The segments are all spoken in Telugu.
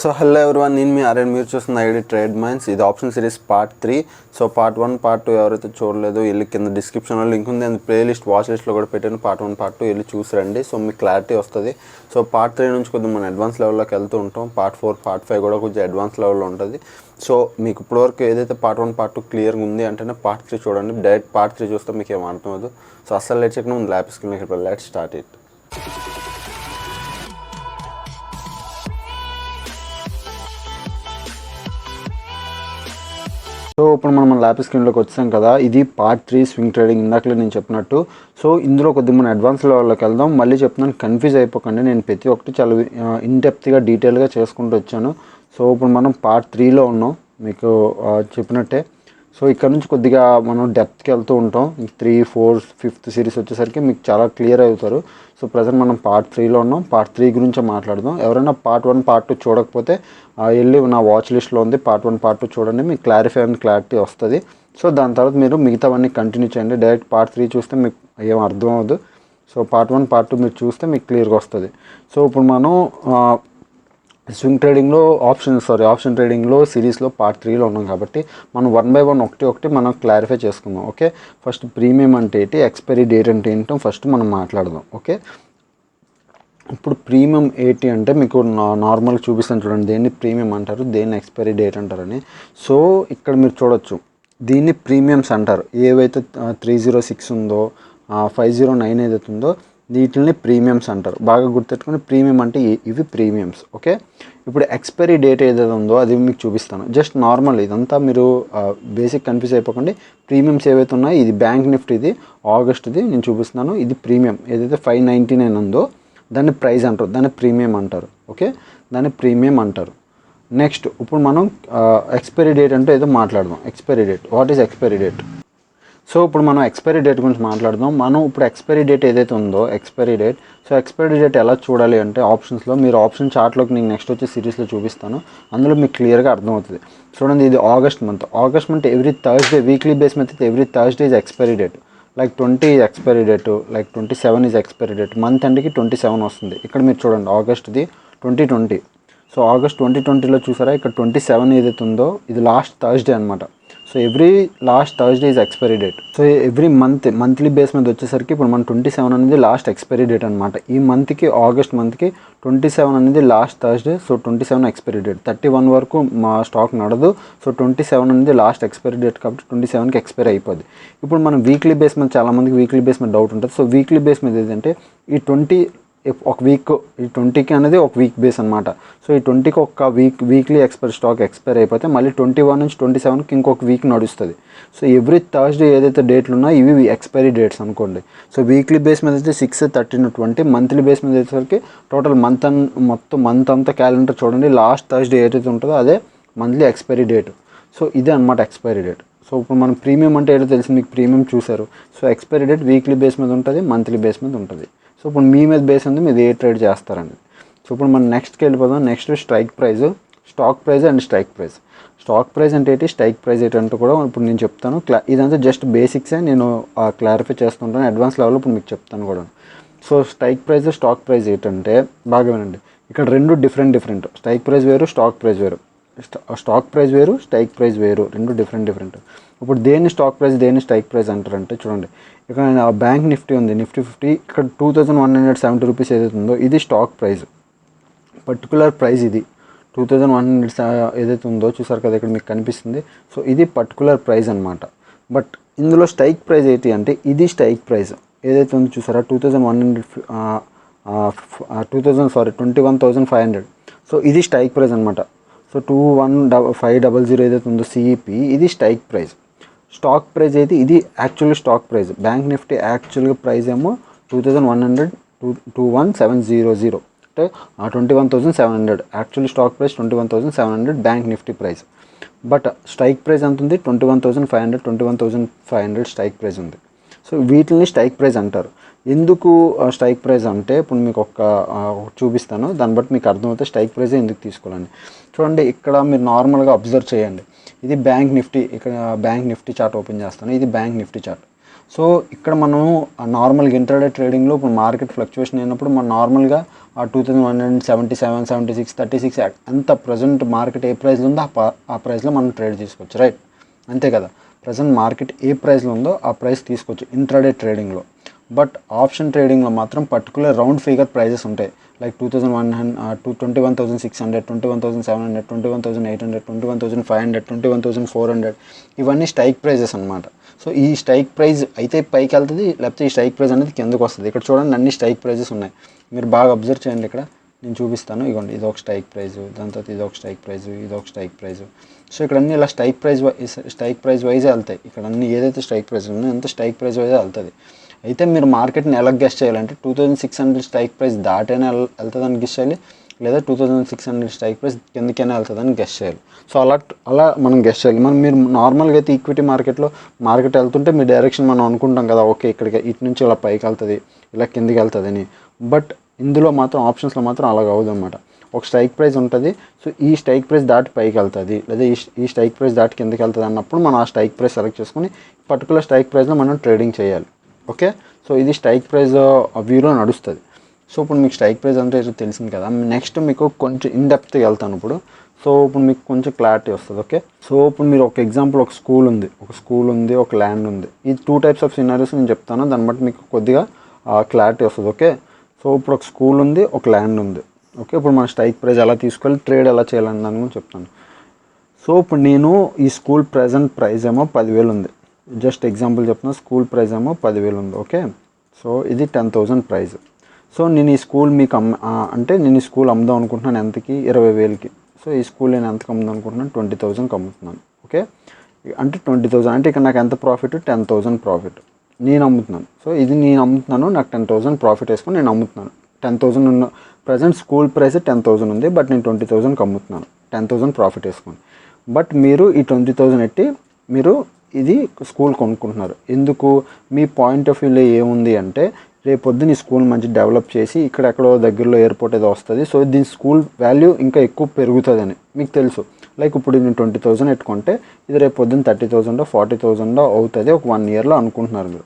సో హలో ఎవరివన్, నేను మీ ఆర్యన్, మీరు చూస్తున్న ఐడి ట్రేడ్ మైన్స్. ఇది option series part 3. So part 1 part 2 ఎవరైతే చూడలేదో వెళ్ళి కింద డిస్క్రిప్షన్లో లింక్ ఉంది, అండ్ ప్లేలిస్ట్ వాచ్ లిస్ట్లో కూడా పెట్టాను. పార్ట్ 1 పార్ట్ 2 వెళ్ళి చూసిరండి. సో మీకు క్లారిటీ వస్తుంది. సో పార్ట్ 3 నుంచి కొద్దిగా మనం అడ్వాన్స్ లెవెల్లోకి వెళ్తూ ఉంటాం. పార్ట్ 4 పార్ట్ 5 కూడా కొంచెం అడ్వాన్స్ లెవెల్లో ఉంటుంది. సో మీకు ఇప్పటివరకు ఏదైతే పార్ట్ 1 పార్ట్ 2 క్లియర్గా ఉంది అంటేనే పార్ట్ 3 చూడండి. డైరెక్ట్ పార్ట్ 3 చూస్తే మీకు ఏం అర్థం అవ్వదు. సో అస్సలు లేట్ చేయకుండా ముందు ల్యాప్ స్క్రీన్లోకి వెళ్ళి లెట్స్ స్టార్ట్ ఇట్. సో ఇప్పుడు మనం ల్యాప్ స్క్రీన్లోకి వచ్చాం కదా, ఇది పార్ట్ 3 స్వింగ్ ట్రేడింగ్. ఇందాకలే నేను చెప్పినట్టు. సో ఇందులో కొద్దిగా మనం అడ్వాన్స్ లెవెల్లోకి వెళ్దాం. మళ్ళీ చెప్తున్నాను, కన్ఫ్యూజ్ అయిపోకండి. నేను ప్రతి ఒక్కటి చాలా ఇన్డెప్త్గా డీటెయిల్గా చేసుకుంటూ వచ్చాను. సో ఇప్పుడు మనం పార్ట్ 3లో ఉన్నాం, మీకు చెప్పినట్టే. సో ఇక్కడ నుంచి కొద్దిగా మనం డెప్త్కి వెళ్తూ ఉంటాం. 3, 4, 5th సిరీస్ వచ్చేసరికి మీకు చాలా క్లియర్ అవుతారు. సో ప్రజెంట్ మనం పార్ట్ 3లో ఉన్నాం. పార్ట్ 3 గురించి మాట్లాడదాం. ఎవరైనా పార్ట్ 1 పార్ట్ 2 చూడకపోతే వెళ్ళి నా వాచ్ లిస్ట్లో ఉంది, పార్ట్ 1 పార్ట్ 2 చూడండి, మీకు క్లారిటీ వస్తుంది. సో దాని తర్వాత మీరు మిగతావన్నీ కంటిన్యూ చేయండి. డైరెక్ట్ పార్ట్ 3 చూస్తే మీకు ఏం అర్థం అవ్వదు. సో పార్ట్ 1 పార్ట్ 2 మీరు చూస్తే మీకు క్లియర్గా వస్తుంది. సో ఇప్పుడు మనం స్వింగ్ ట్రేడింగ్లో ఆప్షన్ ట్రేడింగ్లో సిరీస్లో పార్ట్ 3లో ఉన్నాం కాబట్టి మనం 1 by 1 ఒకటి మనం క్లారిఫై చేసుకుందాం. ఓకే, ఫస్ట్ ప్రీమియం అంటే ఏంటి, ఎక్స్పైరీ డేట్ అంటే ఏంటో ఫస్ట్ మనం మాట్లాడదాం. ఓకే, ఇప్పుడు ప్రీమియం ఏంటి అంటే మీకు నార్మల్గా చూపిస్తాను చూడండి, దేన్ని ప్రీమియం అంటారు, దేన్ని ఎక్స్పైరీ డేట్ అంటారని. సో ఇక్కడ మీరు చూడొచ్చు, దీన్ని ప్రీమియమ్స్ అంటారు. ఏవైతే 306 ఉందో, 509 ఏదైతే ఉందో వీటిని ప్రీమియమ్స్ అంటారు. బాగా గుర్తెట్టుకుని, ప్రీమియం అంటే ఇవి ప్రీమియమ్స్. ఓకే, ఇప్పుడు ఎక్స్పైరీ డేట్ ఏదైతే ఉందో అది మీకు చూపిస్తాను. జస్ట్ నార్మల్, ఇదంతా మీరు బేసిక్ కన్ఫ్యూజ్ అయిపోకండి. ప్రీమియమ్స్ ఏవైతే ఉన్నాయో, ఇది బ్యాంక్ నిఫ్టీది ఆగస్ట్ది నేను చూపిస్తున్నాను. ఇది ప్రీమియం ఏదైతే 599 ఉందో దాన్ని ప్రైస్ అంటారు, దాన్ని ప్రీమియం అంటారు. ఓకే, దాన్ని ప్రీమియం అంటారు. నెక్స్ట్ ఇప్పుడు మనం ఎక్స్పైరీ డేట్ అంటే ఏదో మాట్లాడదాం. Expiry date, what is expiry date? So ఇప్పుడు మనం ఎక్స్పైరీ డేట్ గురించి మాట్లాడదాం. మనం ఇప్పుడు ఎక్స్పైరీ డేట్ ఏదైతే ఉందో expiry date, so expiry date ఎలా చూడాలి అంటే ఆప్షన్స్లో, మీరు ఆప్షన్ చార్ట్లోకి నేను నెక్స్ట్ వచ్చే సిరీస్లో చూపిస్తాను, అందులో మీకు క్లియర్గా అర్థమవుతుంది. చూడండి, ఇది August month every Thursday, weekly base మీద every Thursday is expiry date. Like 20 is expiry date, like 27 is expiry date. Month ఎండ్కి 27 వస్తుంది. ఇక్కడ మీరు చూడండి, ఆగస్ట్ది 2020. సో ఆగస్ట్ 2020లో చూసారా, ఇక్కడ 27 ఏదైతే ఉందో ఇది లాస్ట్ థర్స్డే అనమాట. So every last Thursday is expiry date. So every monthly base మీద వచ్చేసరికి ఇప్పుడు మన 27 అనేది లాస్ట్ ఎక్స్పైరీ డేట్ అనమాట. ఈ మంత్కి, ఆగస్ట్ మంత్కి 27 అనేది last Thursday. So 27 expiry date. 31 వరకు మా స్టాక్ నడదు. సో 27 అనేది లాస్ట్ ఎక్స్పైరీ డేట్ కాబట్టి 27కి ఎక్స్పైరీ అయిపోద్ది. ఇప్పుడు మనం వీక్లీ బేస్ మీద, చాలామందికి వీక్లీ బేస్ మీద డౌట్ ఉంటుంది. సో వీక్లీ బేస్ మీద ఏంటంటే ఈ 20 ఒక వీక్, ఈ 20కి అనేది ఒక వీక్ బేస్ అనమాట. సో ఈ 20కి ఒక వీక్లీ స్టాక్ ఎక్స్పైర్ అయిపోతే మళ్ళీ 21 నుంచి 27కి ఇంకొక వీక్ నడుస్తుంది. సో ఎవ్రీ థర్స్డే ఏదైతే డేట్లు ఉన్నాయో ఇవి ఎక్స్పైరీ డేట్స్ అనుకోండి. సో వీక్లీ బేస్ మీద అయితే 6, 13, 20. మంత్లీ బేస్ మీద వచ్చేసరికి టోటల్ మొత్తం మంత్ అంతా క్యాలెండర్ చూడండి, లాస్ట్ థర్స్డే ఏదైతే ఉంటుందో అదే మంత్లీ ఎక్స్పైరీ డేట్. సో ఇదే అనమాట ఎక్స్పైరీ డేట్. సో ఇప్పుడు మనం ప్రీమియం అంటే ఏదో తెలిసి మీకు ప్రీమియం చూసారు. So expiry date weekly base మీద ఉంటుంది, మంత్లీ బేస్ మీద ఉంటుంది. సో ఇప్పుడు మీ మీద బేస్ ఉంది, మీరు ఏ ట్రేడ్ చేస్తారండి. సో ఇప్పుడు మనం నెక్స్ట్కి వెళ్ళిపోదాం. Next strike price, stock price and strike price. Stock price అంటే ఏంటి, స్ట్రైక్ ప్రైస్ ఏంటంటే కూడా ఇప్పుడు నేను చెప్తాను. ఇదంతా జస్ట్ బేసిక్సే, నేను క్లారిఫై చేస్తుంటాను. అడ్వాన్స్ లెవెల్లో ఇప్పుడు మీకు చెప్తాను కూడా. So strike price, stock price ఏంటంటే బాగా వినండి, ఇక్కడ రెండు డిఫరెంట్. స్ట్రైక్ ప్రైస్ వేరు, స్టాక్ ప్రైస్ వేరు. స్టాక్ ప్రైస్ వేరు, స్ట్రైక్ ప్రైస్ వేరు, రెండు డిఫరెంట్. ఇప్పుడు దేన్ని స్టాక్ ప్రైస్, దేన్ని స్ట్రైక్ ప్రైస్ అంటారంటే చూడండి, ఇక్కడ బ్యాంక్ నిఫ్టీ ఉంది, నిఫ్టీ 50, ఇక్కడ 2170 రూపీస్ ఏదైతే ఉందో ఇది స్టాక్ ప్రైస్. పర్టికులర్ ప్రైస్ ఇది 2100 ఏదైతే ఉందో చూసారు కదా, ఇక్కడ మీకు కనిపిస్తుంది. సో ఇది పర్టికులర్ ప్రైస్ అనమాట. బట్ ఇందులో స్ట్రైక్ ప్రైస్ ఏంటి అంటే ఇది స్ట్రైక్ ప్రైస్ ఏదైతే ఉందో చూసారా, 21,500. సో ఇది స్ట్రైక్ ప్రైస్ అనమాట. సో 21,500 ఏదైతే ఉందో సిఈపి, ఇది స్ట్రైక్ ప్రైస్. స్టాక్ ప్రైస్ అయితే ఇది యాక్చువల్గా స్టాక్ ప్రైస్. బ్యాంక్ నిఫ్టీ యాక్చువల్గా ప్రైస్ ఏమో 21,700, అంటే 21,700. Actually stock price 21,700, bank Nifty price. But strike price ఎంత ఉంది, 21,500 స్ట్రైక్ ప్రైస్ ఉంది. సో వీటిని స్ట్రైక్ ప్రైస్ అంటారు. ఎందుకు స్ట్రైక్ ప్రైస్ అంటే ఇప్పుడు మీకు ఒక చూపిస్తాను, దాన్ని బట్టి మీకు అర్థమవుతుంది స్ట్రైక్ ప్రైస్ ఎందుకు తీసుకోవాలని. చూడండి, ఇక్కడ మీరు నార్మల్గా అబ్జర్వ్ చేయండి, ఇది బ్యాంక్ నిఫ్టీ. ఇక్కడ బ్యాంక్ నిఫ్టీ చార్ట్ ఓపెన్ చేస్తాను, ఇది బ్యాంక్ నిఫ్టీ చార్ట్. సో ఇక్కడ మనం నార్మల్గా ఇంట్రాడే ట్రేడింగ్లో ఇప్పుడు మార్కెట్ ఫ్లక్చువేషన్ అయినప్పుడు మనం నార్మల్గా ఆ 2177, 76, 36 ఎంత ప్రజెంట్ మార్కెట్ ఏ ప్రైస్లో ఉందో ఆ ప్రైస్లో మనం ట్రేడ్ తీసుకోవచ్చు, రైట్? అంతే కదా, ప్రజెంట్ మార్కెట్ ఏ ప్రైస్లో ఉందో ఆ ప్రైస్ తీసుకోవచ్చు ఇంట్రాడే ట్రేడింగ్లో. బట్ ఆప్షన్ ట్రేడింగ్లో మాత్రం పర్టికులర్ రౌండ్ ఫిగర్ ప్రైజెస్ ఉంటాయి. లైక్ 21,600, 21,700, 21,800, 21,500, 21,400, ఇవన్నీ స్ట్రైక్ ప్రైజెస్ అనమాట. సో ఈ స్ట్రైక్ ప్రైజ్ అయితే పైకి వెళ్తుంది, లేకపోతే ఈ స్ట్రైక్ ప్రైజ్ అనేది కిందకు వస్తుంది. ఇక్కడ చూడండి అన్ని స్ట్రైక్ ప్రైజెస్ ఉన్నాయి, మీరు బాగా అబ్జర్వ్ చేయండి. ఇక్కడ నేను చూపిస్తాను, ఇదిగోండి ఇది ఒక స్ట్రైక్ ప్రైజు, దాని తర్వాత ఇది ఒక స్ట్రైక్ ప్రైజు, ఇది ఒక స్ట్రైక్ ప్రైజు. సో ఇక్కడ అన్ని ఇలా స్ట్రైక్ ప్రైజ్ వైజే వెళ్తాయి. ఇక్కడ అన్ని ఏదైతే స్ట్రైక్ ప్రైజ్ ఉందో అంత స్ట్రైక్ ప్రైజ్ వైజే వెళ్తుంది. అయితే మీరు మార్కెట్ని ఎలా గెస్ చేయాలంటే 2600 స్ట్రైక్ ప్రైస్ దాటైనా వెళ్తుందని గెస్ చేయాలి, లేదా 2600 స్ట్రైక్ ప్రైస్ కిందకైనా వెళ్తుందని గెస్ చేయాలి. సో అలా మనం గెస్ చేయాలి. మీరు నార్మల్గా అయితే ఈక్విటీ మార్కెట్ వెళ్తుంటే మీ డైరెక్షన్ మనం అనుకుంటాం కదా, ఓకే ఇక్కడికి ఇటు నుంచి ఇలా పైకి వెళ్తుంది, ఇలా కిందికి వెళ్తుంది అని. బట్ ఇందులో మాత్రం ఆప్షన్స్లో మాత్రం అలాగ అవ్వదు అనమాట. ఒక స్ట్రైక్ ప్రైస్ ఉంటుంది, సో ఈ స్ట్రైక్ ప్రైస్ దాటి పైకి వెళ్తుంది, లేదా ఈ స్ట్రైక్ ప్రైస్ దాటి కిందకి వెళ్తుంది అన్నప్పుడు మనం ఆ స్ట్రైక్ ప్రైస్ సెలెక్ట్ చేసుకుని పర్టికులర్ స్ట్రైక్ ప్రైస్లో మనం ట్రేడింగ్ చేయాలి. ఓకే, సో ఇది స్ట్రైక్ ప్రైస్ వ్యూలో నడుస్తుంది. సో ఇప్పుడు మీకు స్ట్రైక్ ప్రైస్ అంటే తెలిసింది కదా. నెక్స్ట్ మీకు కొంచెం ఇన్డెప్త్గా వెళ్తాను ఇప్పుడు. సో ఇప్పుడు మీకు కొంచెం క్లారిటీ వస్తుంది. ఓకే, సో ఇప్పుడు మీరు ఒక ఎగ్జాంపుల్ ఒక స్కూల్ ఉంది, ఒక ల్యాండ్ ఉంది. ఈ 2 types ఆఫ్ సినారీస్ నేను చెప్తాను, దాన్ని బట్టి మీకు కొద్దిగా క్లారిటీ వస్తుంది. ఓకే, సో ఇప్పుడు ఒక స్కూల్ ఉంది, ఒక ల్యాండ్ ఉంది. ఓకే, ఇప్పుడు మన స్ట్రైక్ ప్రైస్ ఎలా తీసుకోవాలి, ట్రేడ్ ఎలా చేయాలని దాని గురించి చెప్తాను. సో ఇప్పుడు నేను ఈ స్కూల్ ప్రజెంట్ ప్రైస్ ఏమో 10,000 ఉంది. జస్ట్ ఎగ్జాంపుల్ చెప్తున్నా, స్కూల్ ప్రైస్ ఏమో 10,000 ఉంది. ఓకే, సో ఇది 10,000 ప్రైస్. సో నేను ఈ స్కూల్ మీకు నేను ఈ స్కూల్ అమ్ముదాం అనుకుంటున్నాను ఎంతకి, 20,000కి. సో ఈ స్కూల్ నేను ఎంతకు అమ్ముదాం అనుకుంటున్నాను, 20,000కి అమ్ముతున్నాను. ఓకే, అంటే 20,000 అంటే ఇక్కడ నాకు ఎంత ప్రాఫిట్, 10,000 ప్రాఫిట్ నేను అమ్ముతున్నాను. సో ఇది నేను అమ్ముతున్నాను, నాకు 10,000 ప్రాఫిట్ వేసుకొని నేను అమ్ముతున్నాను. 10,000 ఉన్న ప్రజెంట్ స్కూల్ ప్రైస్ 10,000 ఉంది, బట్ నేను 20,000కి అమ్ముతున్నాను 10,000 ప్రాఫిట్ వేసుకొని. బట్ మీరు ఈ 20,000 ఎట్టి మీరు ఇది స్కూల్ కొనుక్కుంటున్నారు. ఎందుకు, మీ పాయింట్ ఆఫ్ వ్యూలో ఏముంది అంటే రేపొద్దున ఈ స్కూల్ మంచి డెవలప్ చేసి ఇక్కడెక్కడో దగ్గరలో ఎయిర్పోర్ట్ ఏదో వస్తుంది, సో దీని స్కూల్ వాల్యూ ఇంకా ఎక్కువ పెరుగుతుందని మీకు తెలుసు. లైక్ ఇప్పుడు నేను 20,000 పెట్టుకుంటే ఇది రేపు పొద్దున్న 30,000, 40,000 అవుతుంది ఒక 1 yearలో అనుకుంటున్నారు మీరు.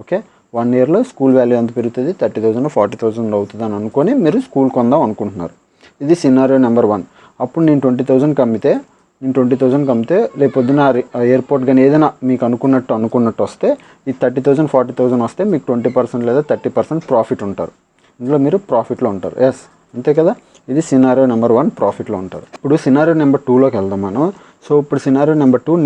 ఓకే, 1 yearలో స్కూల్ వాల్యూ ఎంత పెరుగుతుంది, 30,000, 40,000 అవుతుంది అని అనుకొని మీరు స్కూల్ కొందాం అనుకుంటున్నారు. ఇది సినారియో నెంబర్ 1. అప్పుడు నేను 20,000కి అమ్మితే రేపు పొద్దున ఎయిర్పోర్ట్ కానీ ఏదైనా మీకు అనుకున్నట్టు వస్తే ఈ 30,000, 40,000 వస్తే మీకు 20% లేదా 30% ప్రాఫిట్ ఉంటారు. ఇందులో మీరు ప్రాఫిట్లో ఉంటారు. ఎస్, అంతే కదా. ఇది సినారియో నెంబర్ 1, ప్రాఫిట్లో ఉంటారు. ఇప్పుడు సినారియో నెంబర్ 2లోకి వెళ్దాం మనం. సో ఇప్పుడు సినారియో నెంబర్ 2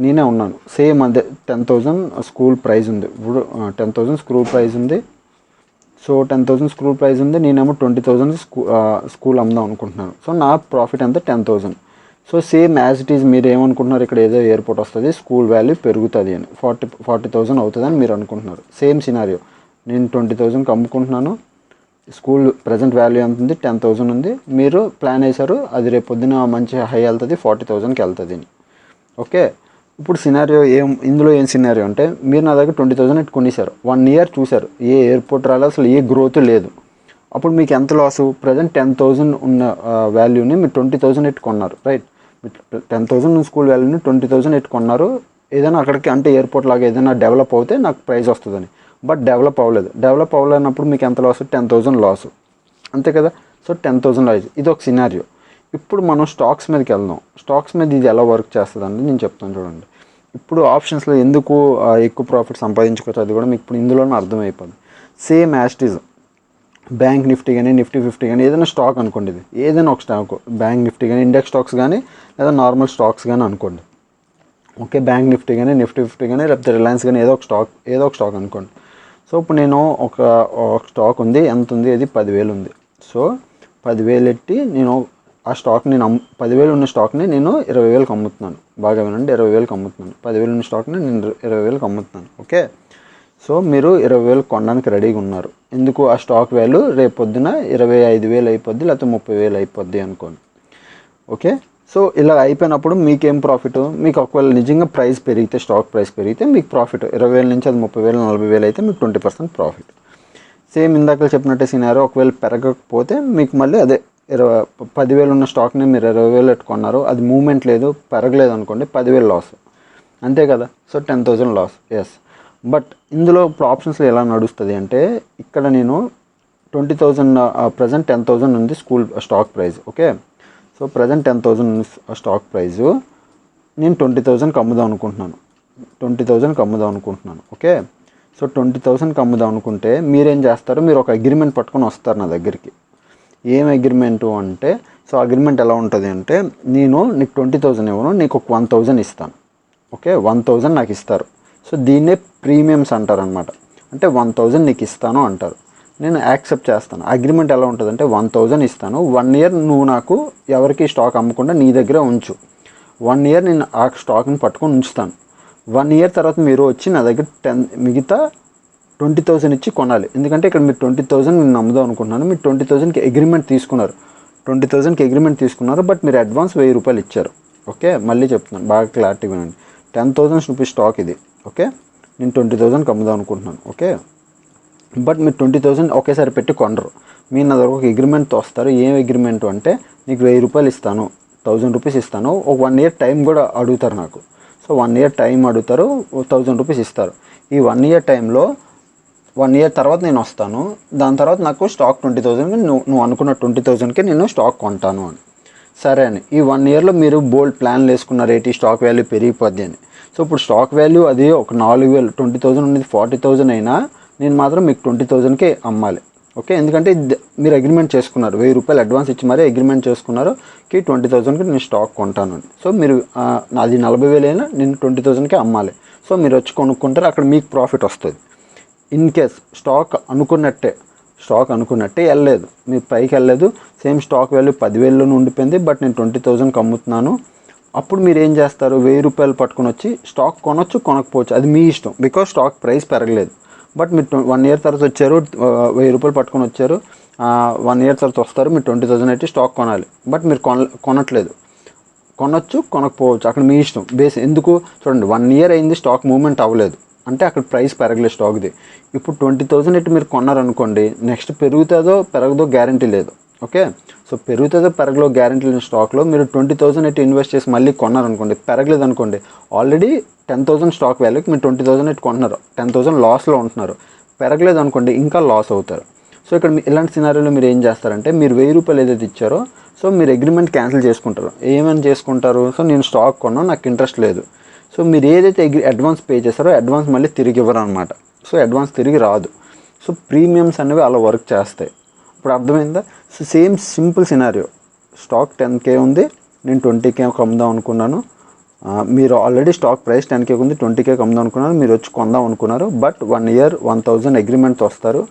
నేనే ఉన్నాను. సేమ్ అదే 10,000 స్కూల్ ప్రైజ్ ఉంది. ఇప్పుడు 10,000 స్కూల్ ప్రైజ్ ఉంది. సో 10,000 స్కూల్ ప్రైజ్ ఉంది, నేనేమో 20,000 స్కూల్ అమ్ముదాం అనుకుంటున్నాను. సో నా ప్రాఫిట్ ఎంత, 10,000. So same as it is మీరు ఏమనుకుంటున్నారు, ఇక్కడ ఏదో ఎయిర్పోర్ట్ వస్తుంది, స్కూల్ వాల్యూ పెరుగుతుంది అని 40,000 అవుతుంది అని మీరు అనుకుంటున్నారు. సేమ్ సినారియో, నేను 20,000కి అమ్ముకుంటున్నాను, స్కూల్ ప్రజెంట్ వాల్యూ ఎంత ఉంది, 10,000 ఉంది. మీరు ప్లాన్ వేశారు అది రేపు పొద్దున మంచి హై వెళ్తుంది, 40,000కి వెళ్తుంది అని. ఓకే, ఇప్పుడు సినారియో ఇందులో ఏం సినారియో అంటే మీరు నా దగ్గర 20,000 ఎట్టు కొనేసారు, 1 year చూశారు, ఏ ఎయిర్పోర్ట్ రాలేదు, అసలు ఏ గ్రోత్ లేదు. అప్పుడు మీకు ఎంత లాసు, ప్రజెంట్ 10,000 ఉన్న వాల్యూని మీరు 20,000 ఎట్టు కొన్నారు, రైట్? 10,000 స్కూల్ వాల్యూని 20,000 ఎట్టు కొన్నారు. ఏదైనా అక్కడికి అంటే ఎయిర్పోర్ట్ లాగా ఏదైనా డెవలప్ అవుతే నాకు ప్రైస్ వస్తుందని. బట్ డెవలప్ అవ్వలేనప్పుడు మీకు ఎంత లాసు, 10,000 లాసు, అంతే కదా. సో 10,000 లాస్, ఇది ఒక సినారియో. ఇప్పుడు మనం స్టాక్స్ మీదకి వెళ్దాం. స్టాక్స్ మీద ఇది ఎలా వర్క్ చేస్తుందండి నేను చెప్తాను చూడండి. ఇప్పుడు ఆప్షన్స్లో ఎందుకు ఎక్కువ ప్రాఫిట్ సంపాదించుకోవచ్చు అది కూడా మీకు ఇప్పుడు ఇందులోనే అర్థమైపోతుంది. సేమ్ యాస్టీజ్ బ్యాంక్ నిఫ్టీ కానీ, నిఫ్టీ 50 కానీ, ఏదైనా స్టాక్ అనుకోండి, ఇది ఏదైనా ఒక స్టాక్, బ్యాంక్ నిఫ్టీ కానీ, ఇండెక్స్ స్టాక్స్ కానీ, లేదా నార్మల్ స్టాక్స్ కానీ అనుకోండి. ఓకే, బ్యాంక్ నిఫ్టీ కానీ, నిఫ్టీ 50 కానీ, లేకపోతే రిలయన్స్ కానీ, ఏదో ఒక స్టాక్ అనుకోండి. సో ఇప్పుడు నేను ఒక స్టాక్ ఉంది, ఎంత ఉంది, అది 10,000 ఉంది. సో 10,000 ఎట్టి నేను ఆ స్టాక్ 10,000 ఉన్న స్టాక్ని నేను 20,000కి అమ్ముతున్నాను. బాగా వినండి, 20,000కి అమ్ముతున్నాను. 10,000 ఉన్న స్టాక్ని నేను 20,000కి అమ్ముతున్నాను. ఓకే, సో మీరు 20,000 కొనడానికి రెడీగా ఉన్నారు. ఎందుకు, ఆ స్టాక్ వాల్యూ రేపు పొద్దున 25,000 అయిపోద్ది, లేకపోతే 30,000 అయిపోద్ది అనుకోండి. ఓకే, సో ఇలా అయిపోయినప్పుడు మీకేం ప్రాఫిట్, మీకు ఒకవేళ నిజంగా ప్రైస్ పెరిగితే, స్టాక్ ప్రైస్ పెరిగితే మీకు ప్రాఫిట్ 20,000 నుంచి అది 30,000, 40,000 అయితే మీకు 20% ప్రాఫిట్. సేమ్ ఇందాక చెప్పినట్టే సినారియో, ఒకవేళ పెరగకపోతే మీకు మళ్ళీ అదే 10,000 ఉన్న స్టాక్ని మీరు 20,000 పెట్టుకున్నారు, అది మూవ్మెంట్ లేదు, పెరగలేదు అనుకోండి, 10,000 లాస్, అంతే కదా. So 10,000 loss. ఎస్, బట్ ఇందులో ఇప్పుడు ఆప్షన్స్లో ఎలా నడుస్తుంది అంటే ఇక్కడ నేను 20,000 ప్రజెంట్ 10,000 ఉంది school stock price. Okay, so present 10,000 stock price, నేను 20,000కి అమ్ముదాం అనుకుంటున్నాను. 20,000కి అమ్ముదాం అనుకుంటున్నాను. ఓకే, సో 20,000కి అమ్ముదాం అనుకుంటే మీరేం చేస్తారు, మీరు ఒక అగ్రిమెంట్ పట్టుకొని వస్తారు నా దగ్గరికి. ఏం అగ్రిమెంటు అంటే, సో అగ్రిమెంట్ ఎలా ఉంటుంది అంటే, నేను నీకు 20,000 ఇవ్వను, నీకు ఒక 1,000 ఇస్తాను. ఓకే, 1,000 నాకు ఇస్తారు. సో దీన్నే ప్రీమియమ్స్ అంటారనమాట. అంటే 1,000 నీకు ఇస్తాను అంటారు. నేను యాక్సెప్ట్ చేస్తాను. అగ్రిమెంట్ ఎలా ఉంటుందంటే 1,000 ఇస్తాను, 1 ఇయర్ నువ్వు నాకు ఎవరికి స్టాక్ అమ్మకుండా నీ దగ్గరే ఉంచు. 1 ఇయర్ నేను ఆ స్టాక్ని పట్టుకొని ఉంచుతాను. 1 ఇయర్ తర్వాత మీరు వచ్చి నా దగ్గర మిగతా 20,000 ఇచ్చి కొనాలి. ఎందుకంటే ఇక్కడ మీరు 20,000 నేను అమ్ముదాం అనుకుంటున్నాను, మీరు 20,000కి అగ్రిమెంట్ తీసుకున్నారు. 20,000కి అగ్రిమెంట్ తీసుకున్నారు, బట్ మీరు అడ్వాన్స్ 1,000 రూపాయలు ఇచ్చారు. ఓకే, మళ్ళీ చెప్తున్నాను బాగా క్లారిటీగా వినండి. 10,000 రూపీస్ స్టాక్ ఇది. ఓకే, నేను 20,000కి అమ్ముదాం అనుకుంటున్నాను. ఓకే, బట్ మీరు 20,000 ఒకేసారి పెట్టి కొనరు. మీరు నా దగ్గర ఒక అగ్రిమెంట్తో వస్తారు. ఏం అగ్రిమెంట్ అంటే, నీకు 1,000 రూపాయలు ఇస్తాను, 1,000 రూపీస్ ఇస్తాను, ఒక 1 ఇయర్ టైం కూడా అడుగుతారు నాకు. సో 1 ఇయర్ టైం అడుగుతారు, 1,000 రూపీస్ ఇస్తారు. ఈ 1 ఇయర్ టైంలో 1 ఇయర్ తర్వాత నేను వస్తాను, దాని తర్వాత నాకు స్టాక్ 20,000కి నువ్వు అనుకున్న 20,000కి నేను స్టాక్ కొంటాను అని. సరే అని ఈ 1 ఇయర్లో మీరు బోల్డ్ ప్లాన్లు వేసుకున్న రేట్ ఈ స్టాక్ వాల్యూ పెరిగిపోద్ది అని. సో ఇప్పుడు స్టాక్ వాల్యూ అది ఒక 4,000, 20,000 ఉండేది 40,000 అయినా నేను మాత్రం మీకు 20,000కే అమ్మాలి. ఓకే, ఎందుకంటే మీరు అగ్రిమెంట్ చేసుకున్నారు, 1,000 రూపాయలు అడ్వాన్స్ ఇచ్చి మరీ అగ్రిమెంట్ చేసుకున్నారు 20,000కి నేను స్టాక్ కొంటాను అని. సో మీరు నాది 40,000 అయినా నేను 20,000కే అమ్మాలి. సో మీరు వచ్చి కొనుక్కుంటారు, అక్కడ మీకు ప్రాఫిట్ వస్తుంది. ఇన్ కేస్ స్టాక్ అనుకున్నట్టే వెళ్ళలేదు, మీరు పైకి వెళ్ళలేదు, సేమ్ స్టాక్ వాల్యూ 10,000లోనే ఉండిపోయింది, బట్ నేను 20,000కి అమ్ముతున్నాను. అప్పుడు మీరు ఏం చేస్తారు, 1,000 రూపాయలు పట్టుకొని వచ్చి స్టాక్ కొనొచ్చు, కొనకపోవచ్చు, అది మీ ఇష్టం. బికాజ్ స్టాక్ ప్రైస్ పెరగలేదు. బట్ మీరు 1 ఇయర్ తర్వాత వచ్చారు, 1,000 రూపాయలు పట్టుకొని వచ్చారు, 1 ఇయర్ తర్వాత వస్తారు, మీరు 20,000 అయితే స్టాక్ కొనాలి. బట్ మీరు కొనట్లేదు, కొనొచ్చు, కొనకపోవచ్చు, అక్కడ మీ ఇష్టం. ఎందుకు చూడండి, 1 ఇయర్ అయింది, స్టాక్ మూవ్మెంట్ అవ్వలేదు అంటే అక్కడ ప్రైస్ పెరగలేదు స్టాక్ది. ఇప్పుడు 20,000 ఎట్టి మీరు కొన్నారనుకోండి, నెక్స్ట్ పెరుగుతుందో పెరగదో గ్యారంటీ లేదు. ఓకే, సో పెరుగుతుందో పెరగలో గ్యారంటీ లేని స్టాక్లో మీరు 20,000 ఎట్టి ఇన్వెస్ట్ చేసి మళ్ళీ కొన్నారనుకోండి, పెరగలేదు అనుకోండి, ఆల్రెడీ 10,000 స్టాక్ వాల్యూకి మీరు 20,000 ఎట్టి కొంటున్నారు, 10,000 లాస్లో ఉంటున్నారు. పెరగలేదు అనుకోండి, ఇంకా లాస్ అవుతారు. సో ఇక్కడ ఇలాంటి సినారియోలో మీరు ఏం చేస్తారంటే, మీరు 1,000 రూపాయలు ఏదైతే ఇచ్చారో, సో మీరు అగ్రిమెంట్ క్యాన్సిల్ చేసుకుంటారు. ఏమని చేసుకుంటారు, సో నేను స్టాక్ కొన్నాను, నాకు ఇంట్రెస్ట్ లేదు. సో మీరు ఏదైతే అడ్వాన్స్ పే చేస్తారో అడ్వాన్స్ మళ్ళీ తిరిగి ఇవ్వరు అనమాట. సో అడ్వాన్స్ తిరిగి రాదు. సో ప్రీమియమ్స్ అనేవి అలా వర్క్ చేస్తాయి. ఇప్పుడు అర్థమైందా? So same simple scenario, stock 10K ఉంది, నేను 20K అమ్ముదాం అనుకున్నాను. మీరు ఆల్రెడీ స్టాక్ ప్రైస్ 10K ఉంది, 20K అమ్ముదాం అనుకున్నారు, మీరు వచ్చి కొందాం అనుకున్నారు. బట్ 1 ఇయర్ 1,000 అగ్రిమెంట్తో వస్తారు,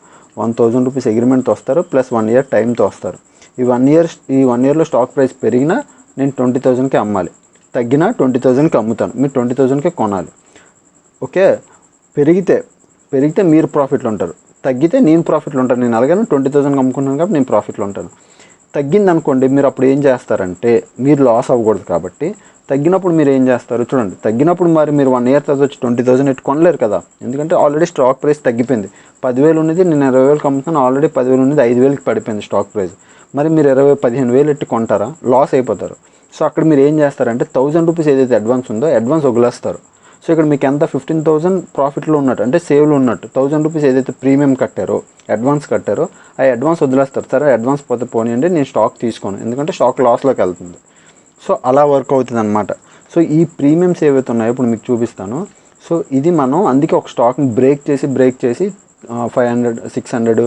1,000 రూపీస్ అగ్రిమెంట్తో వస్తారు, ప్లస్ 1 ఇయర్ టైంతో వస్తారు. ఈ 1 ఇయర్లో స్టాక్ ప్రైస్ పెరిగినా నేను 20,000కి అమ్మాలి, తగ్గినా 20,000కి అమ్ముతాను, మీరు 20,000కి కొనాలి. ఓకే, పెరిగితే మీరు ప్రాఫిట్లో ఉంటారు, తగ్గితే నేను ప్రాఫిట్లో ఉంటాను. నేను అలాగనే 20,000కి అమ్ముకున్నాను కాబట్టి నేను ప్రాఫిట్లో ఉంటాను. తగ్గింది అనుకోండి, మీరు అప్పుడు ఏం చేస్తారంటే, మీరు లాస్ అవ్వకూడదు కాబట్టి తగ్గినప్పుడు మీరు ఏం చేస్తారు చూడండి, తగ్గినప్పుడు మరి మీరు 1 ఇయర్ తర్వాత వచ్చి 20,000 ఎట్టు కొనలేరు కదా, ఎందుకంటే ఆల్రెడీ స్టాక్ ప్రైస్ తగ్గిపోయింది. 10,000 ఉన్నది నేను 20,000కి అమ్ముతాను, ఆల్రెడీ 10,000 ఉన్నది 5,000కి పడిపోయింది స్టాక్ ప్రైస్. మరి మీరు 15,000 ఎట్టి కొంటారా, లాస్ అయిపోతారు. సో అక్కడ మీరు ఏం చేస్తారంటే 1,000 రూపీస్ ఏదైతే అడ్వాన్స్ ఉందో అడ్వాన్స్ వదిలేస్తారు. సో ఇక్కడ మీకు ఎంత 15,000 ప్రాఫిట్లో ఉన్నట్టు, అంటే సేవ్లో ఉన్నట్టు. 1,000 రూపీస్ ఏదైతే ప్రీమియం కట్టారో, అడ్వాన్స్ కట్టారో, ఆ అడ్వాన్స్ వదిలేస్తారు. సరే అడ్వాన్స్ పోతే పోనీయండి, నేను స్టాక్ తీసుకోను, ఎందుకంటే స్టాక్ లాస్లోకి వెళ్తుంది. సో అలా వర్క్ అవుతుంది అనమాట. సో ఈ ప్రీమియమ్స్ ఏవైతే ఉన్నాయో ఇప్పుడు మీకు చూపిస్తాను. సో ఇది మనం అందుకే ఒక స్టాక్ని బ్రేక్ చేసి 500, 600,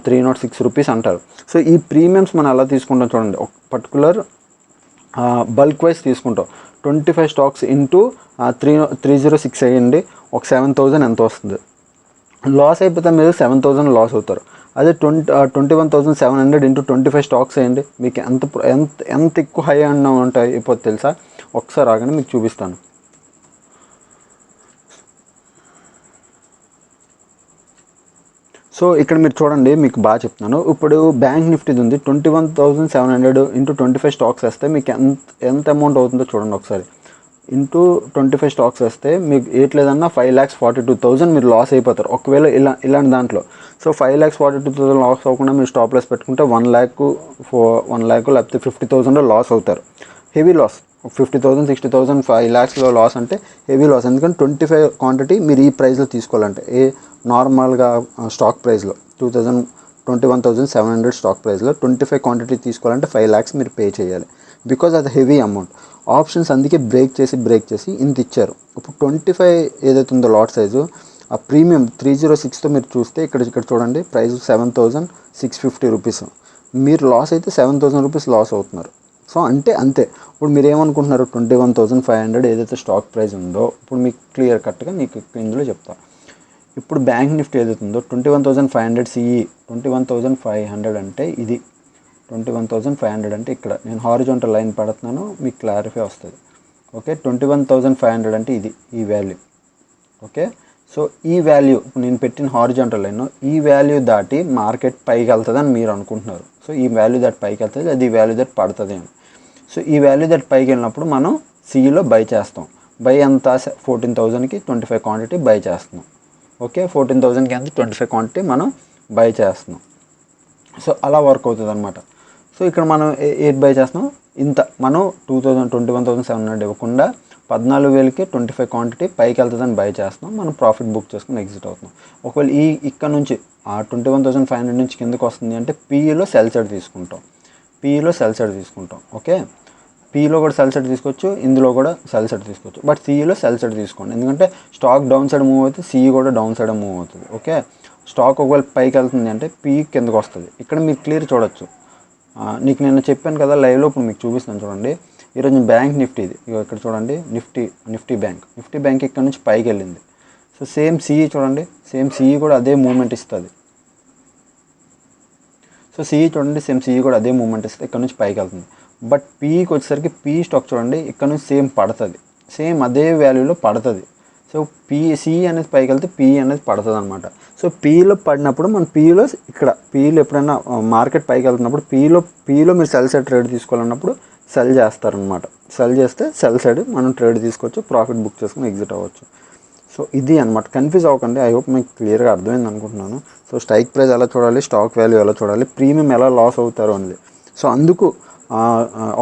306 రూపీస్ అంటారు. సో ఈ ప్రీమియమ్స్ మనం ఎలా తీసుకుంటాం చూడండి, ఒక పర్టికులర్ బల్క్ వైజ్ తీసుకుంటాం. 25 స్టాక్స్ ఇంటూ 306 అయ్యండి, ఒక 7,000 ఎంత వస్తుంది. లాస్ అయిపోతే మీరు 7,000 లాస్ అవుతారు. అదే 21,700 ఇంటూ 25 స్టాక్స్ వేయండి, మీకు ఎంత ఎక్కువ హై అన్న ఉంటాయి ఇప్పుడు తెలుసా. ఒకసారి ఆగండి, మీకు చూపిస్తాను. సో ఇక్కడ మీరు చూడండి, మీకు బాగా చెప్తున్నాను. ఇప్పుడు బ్యాంక్ నిఫ్టీది ఉంది, 21,700 ఇంటూ 25 స్టాక్స్ వేస్తే మీకు ఎంత అమౌంట్ అవుతుందో చూడండి ఒకసారి. ఇంటూ 25 స్టాక్స్ వేస్తే మీకు లేదన్నా 5,42,000 మీరు లాస్ అయిపోతారు ఒకవేళ ఇలాంటి దాంట్లో. సో 5,42,000 లాస్ అవ్వకుండా మీరు స్టాప్ లాస్ పెట్టుకుంటే 1 lakh లేకపోతే 50,000 లాస్ అవుతారు, హెవీ లాస్. 50,000 60,000 5 lakhsలో లాస్ అంటే హెవీ లాస్. ఎందుకంటే 25 క్వాంటిటీ మీరు ఈ ప్రైస్లో తీసుకోవాలంటే నార్మల్గా స్టాక్ ప్రైస్లో 21,700 స్టాక్ ప్రైస్లో 25 క్వాంటిటీ తీసుకోవాలంటే 5 lakhs మీరు పే చేయాలి. బికాజ్ అది హెవీ అమౌంట్. ఆప్షన్స్ అందుకే బ్రేక్ చేసి ఇంత ఇచ్చారు. ఇప్పుడు 25 ఏదైతే ఉందో లాట్ సైజు, ఆ ప్రీమియం 306తో మీరు చూస్తే ఇక్కడ చూడండి ప్రైస్ 7,650 రూపీస్. మీరు లాస్ అయితే 7,000 రూపీస్ లాస్ అవుతున్నారు. సో అంతే. ఇప్పుడు మీరు ఏమనుకుంటున్నారు, 21,500 ఏదైతే స్టాక్ ప్రైస్ ఉందో ఇప్పుడు మీకు క్లియర్ కట్గా మీకు ఇందులో చెప్తా. ఇప్పుడు బ్యాంక్ నిఫ్టీ ఏదైతే ఉందో 21,500 సిఈ 21,500 అంటే ఇది 21,500 అంటే ఇక్కడ నేను హారిజాంటల్ లైన్ పెడుతున్నాను, మీకు క్లారిఫై వస్తుంది. ఓకే, 21,500 అంటే ఇది ఈ వాల్యూ. ఓకే, సో ఈ వాల్యూ నేను పెట్టిన హారిజాంటల్ లైన్, ఈ వాల్యూ దాటి మార్కెట్ పైకి వెళ్తుంది అని మీరు అనుకుంటున్నారు. సో ఈ వాల్యూ దాటి పైకి వెళ్తుంది, అది ఈ వాల్యూ దాటి పడుతుంది అని. సో ఈ వాల్యూ దాటి పైకి వెళ్ళినప్పుడు మనం సిఈలో బై చేస్తాం. బై ఎంత 14,000కి 25 క్వాంటిటీ బై చేస్తున్నాం. ఓకే, 14,000కి ఎంత 25 క్వాంటిటీ మనం బై చేస్తున్నాం. సో అలా వర్క్ అవుతుంది అనమాట. సో ఇక్కడ మనం ఏది బై చేస్తున్నాం, ఇంత మనం 21,700 ఇవ్వకుండా 14,000కి 25 క్వాంటిటీ పైకి వెళ్తుందని బై చేస్తున్నాం. మనం ప్రాఫిట్ బుక్ చేసుకుని ఎగ్జిట్ అవుతున్నాం. ఒకవేళ ఇక్కడ నుంచి ఆ 21,500 నుంచి కిందకు వస్తుంది అంటే పీఈలో సెల్ సైడ్ తీసుకుంటాం. ఓకే, పీలో కూడా సెల్ సైడ్ తీసుకోవచ్చు, ఇందులో కూడా సెల్ సైడ్ తీసుకోవచ్చు. బట్ సిఈలో సెల్ సైడ్ తీసుకోండి, ఎందుకంటే స్టాక్ డౌన్ సైడ్ మూవ్ అవుతుంది, సిఈ కూడా డౌన్ సైడ్ మూవ్ అవుతుంది. ఓకే, స్టాక్ ఒకవేళ పైకి వెళ్తుంది అంటే పీ కిందకు వస్తుంది. ఇక్కడ మీరు క్లియర్ చూడొచ్చు. నీకు నేను చెప్పాను కదా లైవ్లో, ఇప్పుడు మీకు చూపిస్తాను చూడండి. ఈరోజు బ్యాంక్ నిఫ్టీ ఇది ఇక్కడ చూడండి, నిఫ్టీ బ్యాంక్ ఇక్కడ నుంచి పైకి వెళ్ళింది. సో సేమ్ సిఈ చూడండి, సేమ్ సిఈ కూడా అదే మూమెంట్ ఇస్తుంది. సో సిఈ చూడండి, సేమ్ సిఈ కూడా అదే మూమెంట్ ఇస్తుంది, ఇక్కడ నుంచి పైకి వెళ్తుంది. బట్ పీకి వచ్చేసరికి పీ స్టాక్ చూడండి ఇక్కడ నుంచి సేమ్ పడుతుంది, సేమ్ అదే వాల్యూలో పడుతుంది. సో సిఈ అనేది పైకి వెళ్తే పీఈ అనేది పడుతుంది అనమాట. సో పీలో పడినప్పుడు మన పీలో ఎప్పుడైనా మార్కెట్ పైకి వెళ్తున్నప్పుడు పీలో మీరు సెల్ సైడ్ ట్రేడ్ తీసుకోవాలన్నప్పుడు సెల్ చేస్తారనమాట. సెల్ చేస్తే సెల్ సైడ్ మనం ట్రేడ్ తీసుకోవచ్చు, ప్రాఫిట్ బుక్ చేసుకుని ఎగ్జిట్ అవ్వచ్చు. సో ఇది అనమాట, కన్ఫ్యూజ్ అవ్వకండి. ఐ హోప్ మీకు క్లియర్గా అర్థమైంది అనుకుంటున్నాను. సో స్ట్రైక్ ప్రైస్ ఎలా చూడాలి, స్టాక్ వాల్యూ ఎలా చూడాలి, ప్రీమియం ఎలా లాస్ అవుతారు అనేది. సో అందుకు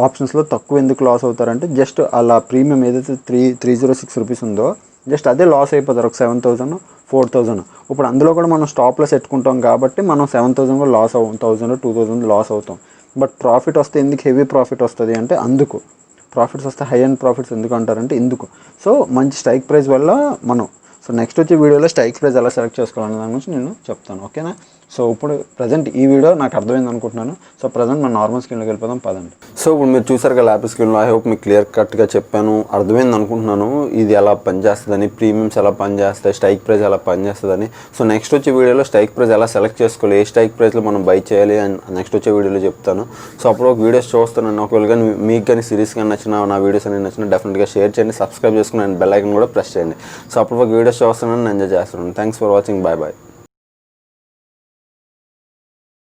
ఆప్షన్స్లో తక్కువ ఎందుకు లాస్ అవుతారంటే జస్ట్ అలా ప్రీమియం ఏదైతే 306 రూపీస్ ఉందో జస్ట్ అదే లాస్ అయిపోతారు, ఒక 7,000 4,000. ఇప్పుడు అందులో కూడా మనం స్టాప్లో పెట్టుకుంటాం కాబట్టి మనం 7,000 కూడా లాస్ 1,000 2,000 లాస్ అవుతాం. బట్ ప్రాఫిట్ వస్తే ఎందుకు హెవీ ప్రాఫిట్ వస్తుంది అంటే అందుకు, ప్రాఫిట్స్ వస్తే హై అండ్ ప్రాఫిట్స్ ఎందుకు అంటారంటే ఇందుకు. సో మంచి స్ట్రైక్ ప్రైస్ వల్ల మనం, సో నెక్స్ట్ వచ్చే వీడియోలో స్ట్రైక్ ప్రైస్ ఎలా సెలెక్ట్ చేసుకోవాలనే దాని గురించి నేను చెప్తాను. ఓకేనా. సో ఇప్పుడు ప్రజెంట్ ఈ వీడియో నాకు అర్థమైంది అనుకుంటున్నాను. సో ప్రజెంట్ మన నార్మల్ స్క్రీన్లోకి వెళ్ళిపోదాం పదండి. సో ఇప్పుడు మీరు చూసారు కదా ల్యాప్ స్క్రీన్లో, ఐ హోప్ మీకు క్లియర్ కట్గా చెప్పాను, అర్థమైంది అనుకుంటున్నాను. ఇది ఎలా పనిచేస్తుందని, ప్రీమియమ్స్ ఎలా పనిచేస్తాయి, స్ట్రైక్ ప్రైస్ ఎలా పనిచేస్తుందని. సో నెక్స్ట్ వచ్చే వీడియోలో స్ట్రైక్ ప్రైస్ ఎలా సెలెక్ట్ చేసుకోవాలి, ఏ స్ట్రైక్ ప్రైస్లో మనం బై చేయాలి అని నెక్స్ట్ వచ్చే వీడియోలో చెప్తాను. సో అప్పుడు ఒక వీడియోస్ చూస్తాను. ఒకవేళ కానీ మీకు కానీ సిరీస్ కానీ నచ్చిన, నా వీడియోస్ అని నచ్చిన డెఫినెట్గా షేర్ చేయండి, సబ్స్క్రైబ్ చేసుకుని అండ్ బెల్ ఐకన్ కూడా ప్రెస్ చేయండి. సో అప్పుడు ఒక వీడియోస్ చూస్తానని ఎంజాయ్ చేస్తున్నాను. Thanks for watching, bye bye.